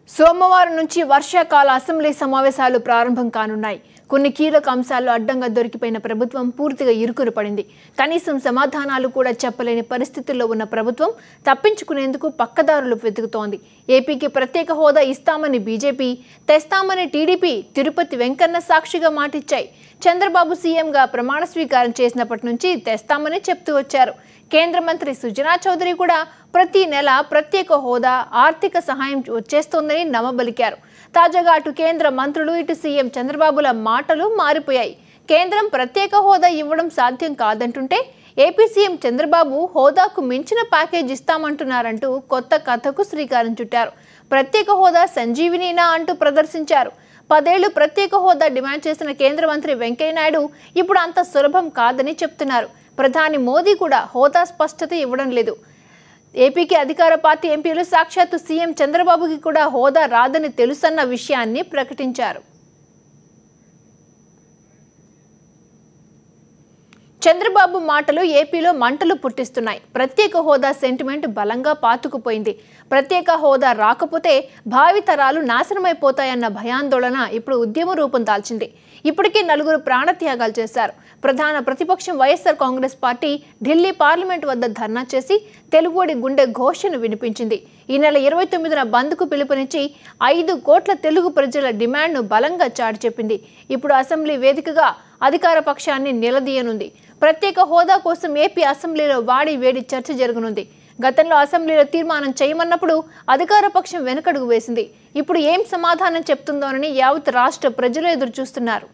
సోమవారం నుంచి వర్షాకాల అసెంబ్లీ సమావేశాలు ప్రారంభం కానున్నాయి. కొన్ని కీలక అంశాల్లో అడ్డంగా దొరికిపోయిన ప్రభుత్వం పూర్తిగా ఇరుకున పడింది. కనీసం సమాధానాలు కూడా చెప్పలేని పరిస్థితుల్లో ఉన్న ప్రభుత్వం తప్పించుకునేందుకు పక్కదారులు వెతుకుతోంది. ఏపీకి ప్రత్యేక హోదా ఇస్తామని బీజేపీ, తెస్తామని టీడీపీ తిరుపతి వెంకన్న సాక్షిగా మాటిచ్చాయి. చంద్రబాబు సీఎంగా ప్రమాణ స్వీకారం చేసినప్పటి నుంచి తెస్తామని చెప్తూ వచ్చారు. కేంద్ర మంత్రి సుజనా చౌదరి కూడా ప్రతి నెల ప్రత్యేక హోదా, ఆర్థిక సహాయం వచ్చేస్తోందని నమ్మబలికారు. తాజాగా అటు కేంద్ర మంత్రులు, ఇటు సీఎం చంద్రబాబుల మాటలు మారిపోయాయి. కేంద్రం ప్రత్యేక హోదా ఇవ్వడం సాధ్యం కాదంటుంటే ఏపీ సీఎం చంద్రబాబు హోదాకు మించిన ప్యాకేజ్ ఇస్తామంటున్నారంటూ కొత్త కథకు శ్రీకారం చుట్టారు. ప్రత్యేక హోదా సంజీవినీనా అంటూ ప్రదర్శించారు. 10 ఏళ్లు ప్రత్యేక హోదా డిమాండ్ చేసిన కేంద్ర మంత్రి వెంకయ్యనాయుడు ఇప్పుడు అంత సులభం కాదని చెప్తున్నారు. ప్రధాని మోదీ కూడా హోదా స్పష్టత ఇవ్వడం లేదు. ఏపీకి అధికార పార్టీ ఎంపీలు సాక్షాత్తు సీఎం చంద్రబాబుకి కూడా హోదా రాదని తెలుసన్న విషయాన్ని ప్రకటించారు. చంద్రబాబు మాటలు ఏపీలో మంటలు పుట్టిస్తున్నాయి. ప్రత్యేక హోదా సెంటిమెంట్ బలంగా పాతుకుపోయింది. ప్రత్యేక హోదా రాకపోతే భావితరాలు నాశనమైపోతాయన్న భయాందోళన ఇప్పుడు ఉద్యమ రూపం దాల్చింది. ఇప్పటికే 4 ప్రాణత్యాగాలు చేశారు. ప్రధాన ప్రతిపక్షం వైఎస్ఆర్ కాంగ్రెస్ పార్టీ ఢిల్లీ పార్లమెంట్ వద్ద ధర్నా చేసి తెలుగుడి గుండె ఘోషను వినిపించింది. ఈ నెల 29న బంద్కు పిలుపునిచ్చి 5 కోట్ల తెలుగు ప్రజల డిమాండ్ను బలంగా చాటి చెప్పింది. ఇప్పుడు అసెంబ్లీ వేదికగా అధికార పక్షాన్ని నిలదీయనుంది. ప్రత్యేక హోదా కోసం ఏపీ అసెంబ్లీలో వాడి వేడి చర్చ జరగనుంది. గతంలో అసెంబ్లీలో తీర్మానం చేయమన్నప్పుడు అధికార పక్షం వెనుకడుగు వేసింది. ఇప్పుడు ఏం సమాధానం చెప్తుందోనని యావత్ రాష్ట్ర ప్రజలు ఎదురు చూస్తున్నారు.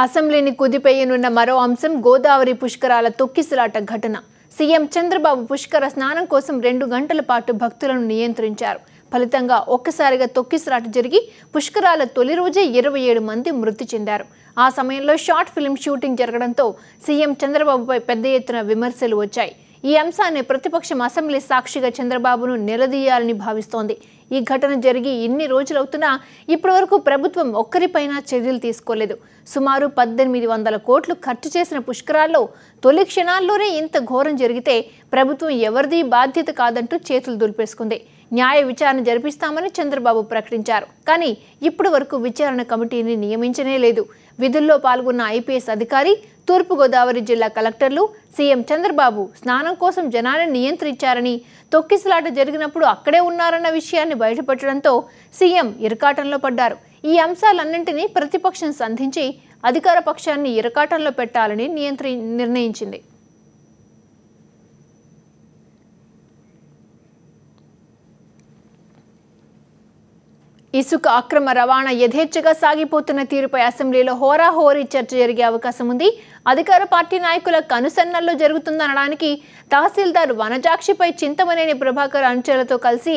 అసెంబ్లీని కుదిపేయనున్న మరో అంశం గోదావరి పుష్కరాల తొక్కిసలాట ఘటన. సీఎం చంద్రబాబు పుష్కర స్నానం కోసం 2 గంటల పాటు భక్తులను నియంత్రించారు. ఫలితంగా ఒక్కసారిగా తొక్కిసలాట జరిగి పుష్కరాల తొలి రోజే 27 మంది మృతి చెందారు. ఆ సమయంలో షార్ట్ ఫిల్మ్ షూటింగ్ జరగడంతో సీఎం చంద్రబాబుపై పెద్ద ఎత్తున విమర్శలు వచ్చాయి. ఈ అంశాన్ని ప్రతిపక్షం అసెంబ్లీ సాక్షిగా చంద్రబాబును నిలదీయాలని భావిస్తోంది. ఈ ఘటన జరిగి ఇన్ని రోజులవుతున్నా ఇప్పటివరకు ప్రభుత్వం ఒక్కరిపైనా చర్యలు తీసుకోలేదు. సుమారు 1800 కోట్లు ఖర్చు చేసిన పుష్కరాల్లో తొలి క్షణాల్లోనే ఇంత ఘోరం జరిగితే ప్రభుత్వం ఎవరిది బాధ్యత కాదంటూ చేతులు దులిపేసుకుంది. న్యాయ విచారణ జరిపిస్తామని చంద్రబాబు ప్రకటించారు. కానీ ఇప్పటి వరకు విచారణ కమిటీని నియమించనే లేదు. విధుల్లో పాల్గొన్న ఐపీఎస్ అధికారి, తూర్పుగోదావరి జిల్లా కలెక్టర్లు సీఎం చంద్రబాబు స్నానం కోసం జనాన్ని నియంత్రించారని, తొక్కిసలాట జరిగినప్పుడు అక్కడే ఉన్నారన్న విషయాన్ని బయటపెట్టడంతో సీఎం ఇరకాటంలో పడ్డారు. ఈ అంశాలన్నింటినీ ప్రతిపక్షం సంధించి అధికార పక్షాన్ని ఇరకాటంలో పెట్టాలని నిర్ణయించింది. ఇసుక అక్రమ రవాణా యథేచ్ఛగా సాగిపోతున్న తీరుపై అసెంబ్లీలో హోరాహోరీ చర్చ జరిగే అవకాశం ఉంది. అధికార పార్టీ నాయకుల కనుసన్నల్లో జరుగుతుందనడానికి తహసీల్దార్ వనజాక్షిపై చింతమనేని ప్రభాకర్ అనుచరులతో కలిసి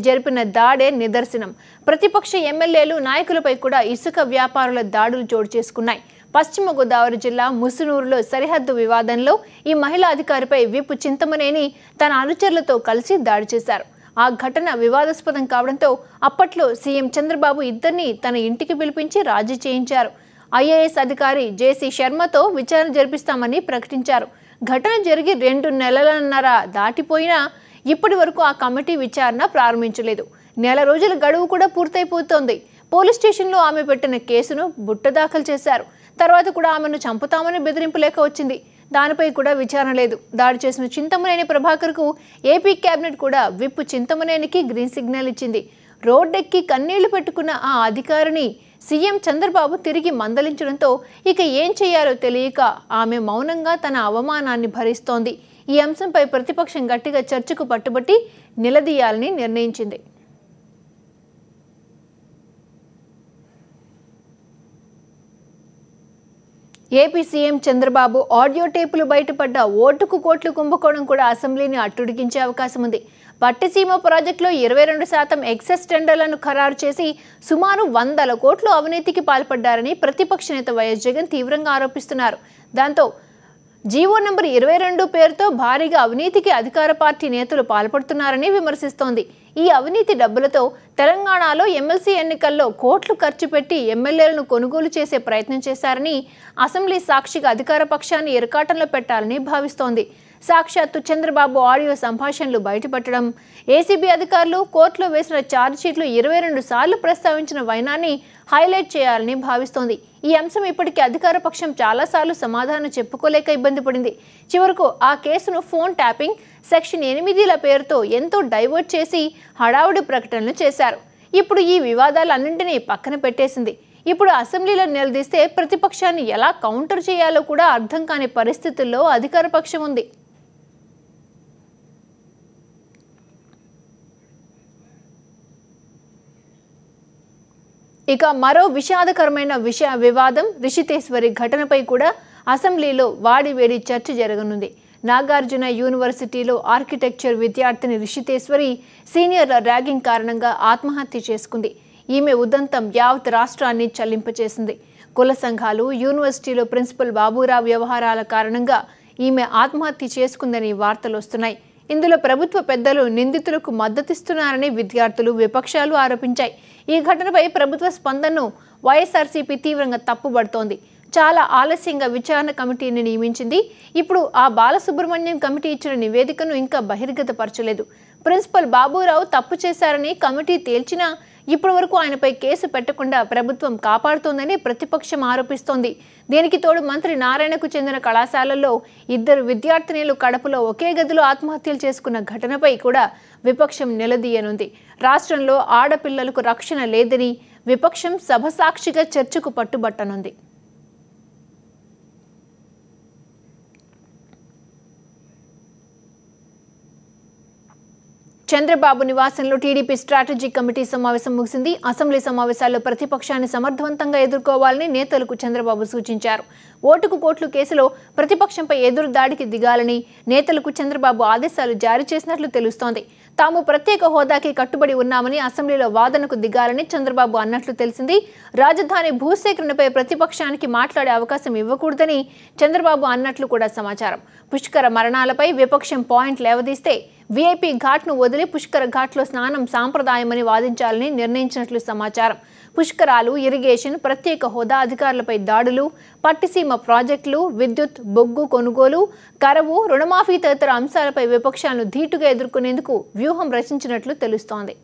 జరిపిన దాడే నిదర్శనం. ప్రతిపక్ష ఎమ్మెల్యేలు, నాయకులపై కూడా ఇసుక వ్యాపారుల దాడులు చోటు చేసుకున్నాయి. పశ్చిమ గోదావరి జిల్లా ముసునూరులో సరిహద్దు వివాదంలో ఈ మహిళా అధికారిపై విప్ చింతమనేని తన అనుచరులతో కలిసి దాడి చేశారు. ఆ ఘటన వివాదాస్పదం కావడంతో అప్పట్లో సీఎం చంద్రబాబు ఇద్దరిని తన ఇంటికి పిలిపించి రాజీ చేయించారు. ఐఏఎస్ అధికారి జేసీ శర్మతో విచారణ జరిపిస్తామని ప్రకటించారు. ఘటన జరిగి 2 నెలలన్నర దాటిపోయినా ఇప్పటి వరకు ఆ కమిటీ విచారణ ప్రారంభించలేదు. నెల రోజుల గడువు కూడా పూర్తయిపోతోంది. పోలీస్ స్టేషన్లో ఆమె పెట్టిన కేసును బుట్ట దాఖలు చేశారు. తర్వాత కూడా ఆమెను చంపుతామని బెదిరింపు లేఖ వచ్చింది. దానిపై కూడా విచారణ లేదు. దాడి చేసిన చింతమనేని ప్రభాకర్కు ఏపీ కేబినెట్ కూడా విప్ చింతమనేనికి గ్రీన్ సిగ్నల్ ఇచ్చింది. రోడ్డెక్కి కన్నీళ్లు పెట్టుకున్న ఆ అధికారిని సీఎం చంద్రబాబు తిరిగి మందలించడంతో ఇక ఏం చేయాలో తెలియక ఆమె మౌనంగా తన అవమానాన్ని భరిస్తోంది. ఈ అంశంపై ప్రతిపక్షం గట్టిగా చర్చకు పట్టుబట్టి నిలదీయాలని నిర్ణయించింది. ఏపీ సీఎం చంద్రబాబు ఆడియో టేపులు బయటపడ్డ ఓటుకు కోట్లు కుంభకోణం కూడా అసెంబ్లీని అట్టుడికించే అవకాశం ఉంది. పట్టిసీమ ప్రాజెక్టులో 22% ఎక్సెస్ టెండర్లను ఖరారు చేసి సుమారు 100 కోట్లు అవినీతికి పాల్పడ్డారని ప్రతిపక్ష నేత వైఎస్ జగన్ తీవ్రంగా ఆరోపిస్తున్నారు. దాంతో జీవో నంబర్ 22 పేరుతో భారీగా అవినీతికి అధికార పార్టీ నేతలు పాల్పడుతున్నారని విమర్శిస్తోంది. ఈ అవినీతి డబ్బులతో తెలంగాణలో ఎమ్మెల్సీ ఎన్నికల్లో కోట్లు ఖర్చు పెట్టి ఎమ్మెల్యేలను కొనుగోలు చేసే ప్రయత్నం చేశారని అసెంబ్లీ సాక్షిగా అధికార పక్షాన్ని ఇరకాటంలో పెట్టాలని భావిస్తోంది. సాక్షాత్తు చంద్రబాబు ఆడియో సంభాషణలు బయటపెట్టడం, ఏసీబీ అధికారులు కోర్టులో వేసిన ఛార్జ్షీట్లు 22 సార్లు ప్రస్తావించిన వైనాన్ని హైలైట్ చేయాలని భావిస్తోంది. ఈ అంశం ఇప్పటికీ అధికార పక్షం చాలాసార్లు సమాధానం చెప్పుకోలేక ఇబ్బంది పడింది. చివరకు ఆ కేసును ఫోన్ ట్యాపింగ్, సెక్షన్ 8ల పేరుతో ఎంతో డైవర్ట్ చేసి హడావుడి ప్రకటనలు చేశారు. ఇప్పుడు ఈ వివాదాలన్నింటినీ పక్కన పెట్టేసింది. ఇప్పుడు అసెంబ్లీలో నిలదీస్తే ప్రతిపక్షాన్ని ఎలా కౌంటర్ చేయాలో కూడా అర్థం కాని పరిస్థితుల్లో అధికార పక్షం ఉంది. ఇక మరో విషాదకరమైన వివాదం రిషితేశ్వరి ఘటనపై కూడా అసెంబ్లీలో వాడివేడి చర్చ జరగనుంది. నాగార్జున యూనివర్సిటీలో ఆర్కిటెక్చర్ విద్యార్థిని రిషితేశ్వరి సీనియర్ల ర్యాగింగ్ కారణంగా ఆత్మహత్య చేసుకుంది. ఈమె ఉదంతం యావత్ రాష్ట్రాన్ని చల్లింపచేసింది. కుల సంఘాలు, యూనివర్సిటీలో ప్రిన్సిపల్ బాబురావు వ్యవహారాల కారణంగా ఈమె ఆత్మహత్య చేసుకుందని వార్తలు వస్తున్నాయి. ఇందులో ప్రభుత్వ పెద్దలు నిందితులకు మద్దతిస్తున్నారని విద్యార్థులు, విపక్షాలు ఆరోపించాయి. ఈ ఘటనపై ప్రభుత్వ స్పందనను వైఎస్ఆర్సీపీ తీవ్రంగా తప్పుబడుతోంది. చాలా ఆలస్యంగా విచారణ కమిటీని నియమించింది. ఇప్పుడు ఆ బాలసుబ్రహ్మణ్యం కమిటీ ఇచ్చిన నివేదికను ఇంకా బహిర్గతపరచలేదు. ప్రిన్సిపల్ బాబురావు తప్పు చేశారని కమిటీ తేల్చినా ఇప్పటి వరకు ఆయనపై కేసు పెట్టకుండా ప్రభుత్వం కాపాడుతోందని ప్రతిపక్షం ఆరోపిస్తోంది. దీనికి తోడు మంత్రి నారాయణకు చెందిన కళాశాలల్లో 2 విద్యార్థినులు కడపలో ఒకే గదిలో ఆత్మహత్యలు చేసుకున్న ఘటనపై కూడా విపక్షం నిలదీయనుంది. రాష్ట్రంలో ఆడపిల్లలకు రక్షణ లేదని విపక్షం సభ సాక్షిగా చర్చకు పట్టుబట్టనుంది. చంద్రబాబు నివాసంలో టీడీపీ స్ట్రాటజిక్ కమిటీ సమావేశం ముగిసింది. అసెంబ్లీ సమావేశాల్లో ప్రతిపక్షాన్ని సమర్థవంతంగా ఎదుర్కోవాలని నేతలకు చంద్రబాబు సూచించారు. ఓటుకు కోట్లు కేసులో ప్రతిపక్షంపై ఎదురు దాడికి దిగాలని నేతలకు చంద్రబాబు ఆదేశాలు జారీ చేసినట్లు తెలుస్తోంది. తాము ప్రత్యేక హోదాకి కట్టుబడి ఉన్నామని అసెంబ్లీలో వాదనకు దిగాలని చంద్రబాబు అన్నట్లు తెలిసింది. రాజధాని భూసేకరణపై ప్రతిపక్షానికి మాట్లాడే అవకాశం ఇవ్వకూడదని చంద్రబాబు అన్నట్లు కూడా సమాచారం. పుష్కర మరణాలపై విపక్షం పాయింట్ లేవదీస్తే వీఐపీ ఘాట్ను వదిలి పుష్కర ఘాట్లో స్నానం సాంప్రదాయమని వాదించాలని నిర్ణయించినట్లు సమాచారం. పుష్కరాలు, ఇరిగేషన్, ప్రత్యేక హోదా, అధికారులపై దాడులు, పట్టిసీమ ప్రాజెక్టులు, విద్యుత్, బొగ్గు కొనుగోలు, కరవు, రుణమాఫీ తదితర అంశాలపై విపక్షాలను ధీటుగా ఎదుర్కొనేందుకు వ్యూహం రచించినట్లు తెలుస్తోంది.